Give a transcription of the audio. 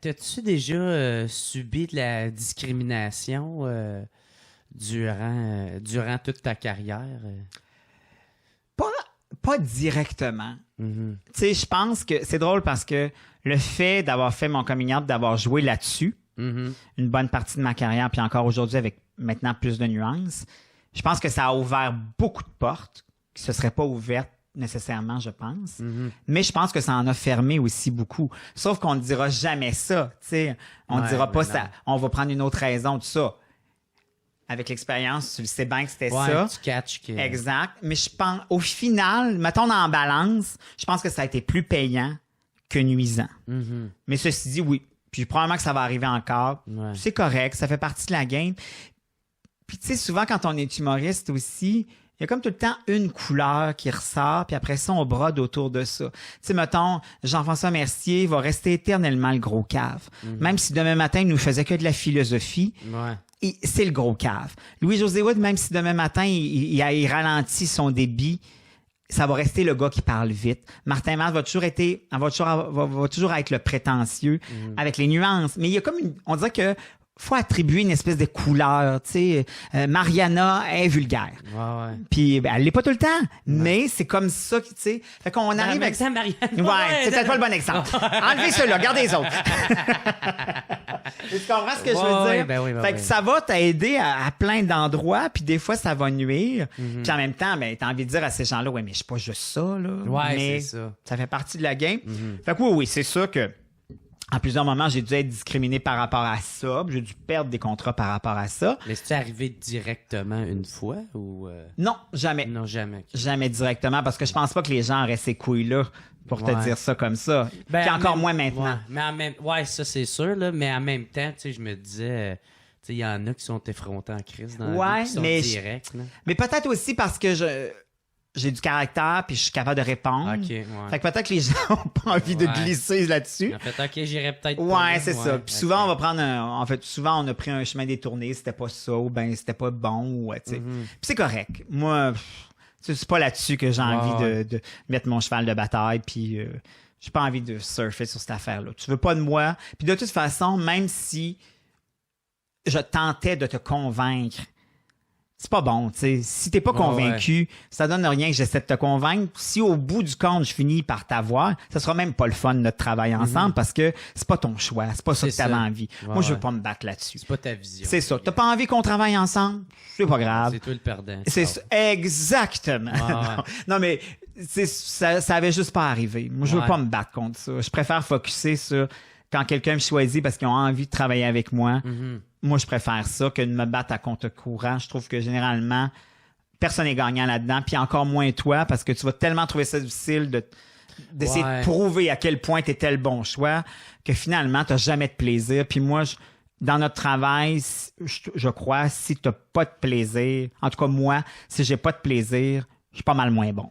T'as-tu déjà subi de la discrimination durant toute ta carrière? Pas directement. Mm-hmm. Tu sais, je pense que c'est drôle parce que le fait d'avoir fait mon coming out, d'avoir joué là-dessus, Mm-hmm. une bonne partie de ma carrière, puis encore aujourd'hui avec maintenant plus de nuances, je pense que ça a ouvert beaucoup de portes qui ne se seraient pas ouvertes nécessairement, je pense. Mm-hmm. Mais je pense que ça en a fermé aussi beaucoup. Sauf qu'on ne dira jamais ça. Tu sais, on ne Ouais, dira pas mais ça. non. On va prendre une autre raison, tout ça. Avec l'expérience, tu le sais bien que c'était Ouais, ça. tu catches que... Exact. Mais je pense, au final, mettons en balance, je pense que ça a été plus payant que nuisant. Mm-hmm. Mais ceci dit, oui. Puis probablement que ça va arriver encore. Ouais. C'est correct, ça fait partie de la game. Puis tu sais, souvent quand on est humoriste aussi, il y a comme tout le temps une couleur qui ressort, puis après ça, on brode autour de ça. Tu sais, mettons, Jean-François Mercier va rester éternellement le gros cave. Même si demain matin, il nous faisait que de la philosophie, Ouais. c'est le gros cave. Louis-José Wood, même si demain matin, il ralentit son débit, ça va rester le gars qui parle vite. Martin Matt va toujours être le prétentieux avec les nuances. Mais il y a comme on dirait que faut attribuer une espèce de couleur. Tu sais, Mariana est vulgaire. Ouais. Puis elle l'est pas tout le temps, mais c'est comme ça, tu sais. Fait qu'on arrive avec ça, Marianne. Ouais, c'est peut-être pas le bon exemple. Enlevez ceux-là, gardez les autres. Tu comprends ce que je veux dire? Ben oui, fait que ça va t'aider à plein d'endroits, puis des fois, ça va nuire. Puis en même temps, ben, t'as envie de dire à ces gens-là, ouais, mais je suis pas juste ça, là. Ouais, mais c'est ça. ça fait partie de la game. Fait que oui, c'est sûr que en plusieurs moments, j'ai dû être discriminé par rapport à ça. J'ai dû perdre des contrats par rapport à ça. Mais c'est arrivé directement une fois ou... Non, jamais. Non, jamais. Jamais directement, parce que je pense pas que les gens auraient ces couilles-là pour te Ouais. dire ça comme ça. Ben, Puis encore en moins même- maintenant. Ouais, mais ouais, ça c'est sûr, là, mais en même temps, tu sais, je me disais, tu sais, il y en a qui sont effrontés en crise dans la Ouais, vie, qui sont mais directs. Là. Mais peut-être aussi parce que j'ai du caractère puis je suis capable de répondre. Ok, ouais. Fait que peut-être que les gens ont pas envie de Ouais. glisser là-dessus. En fait, ok, j'irais peut-être pas Ouais, là. c'est ça. Puis souvent, on va prendre souvent, on a pris un chemin détourné, c'était pas ça, ou ben c'était pas bon, ou, tu sais. Puis c'est correct. Moi, c'est pas là-dessus que j'ai envie de mettre mon cheval de bataille, puis j'ai pas envie de surfer sur cette affaire-là. Tu veux pas de moi. Puis de toute façon, même si je tentais de te convaincre, c'est pas bon, tu sais. Si t'es pas convaincu, ça donne rien que j'essaie de te convaincre. Si au bout du compte, je finis par t'avoir, ça sera même pas le fun notre travail ensemble parce que c'est pas ton choix, c'est pas ça que C'est t'avais ça. envie. Ouais, Moi, je veux ouais. pas me battre là-dessus. C'est pas ta vision. C'est ça. T'as pas envie qu'on travaille ensemble? C'est pas grave. C'est toi le perdant. C'est ça. Exactement. Ouais. Non, mais ça avait juste pas arrivé. Moi, je veux Ouais. pas me battre contre ça. Je préfère focusser sur quand quelqu'un me choisit parce qu'ils ont envie de travailler avec moi. Moi, je préfère ça que de me battre à contre-courant. Je trouve que généralement, personne n'est gagnant là-dedans. Puis encore moins toi, parce que tu vas tellement trouver ça difficile d'essayer Ouais. de prouver à quel point tu étais le bon choix que finalement, tu n'as jamais de plaisir. Puis moi, dans notre travail, je crois, si tu n'as pas de plaisir, en tout cas moi, si j'ai pas de plaisir, je suis pas mal moins bon.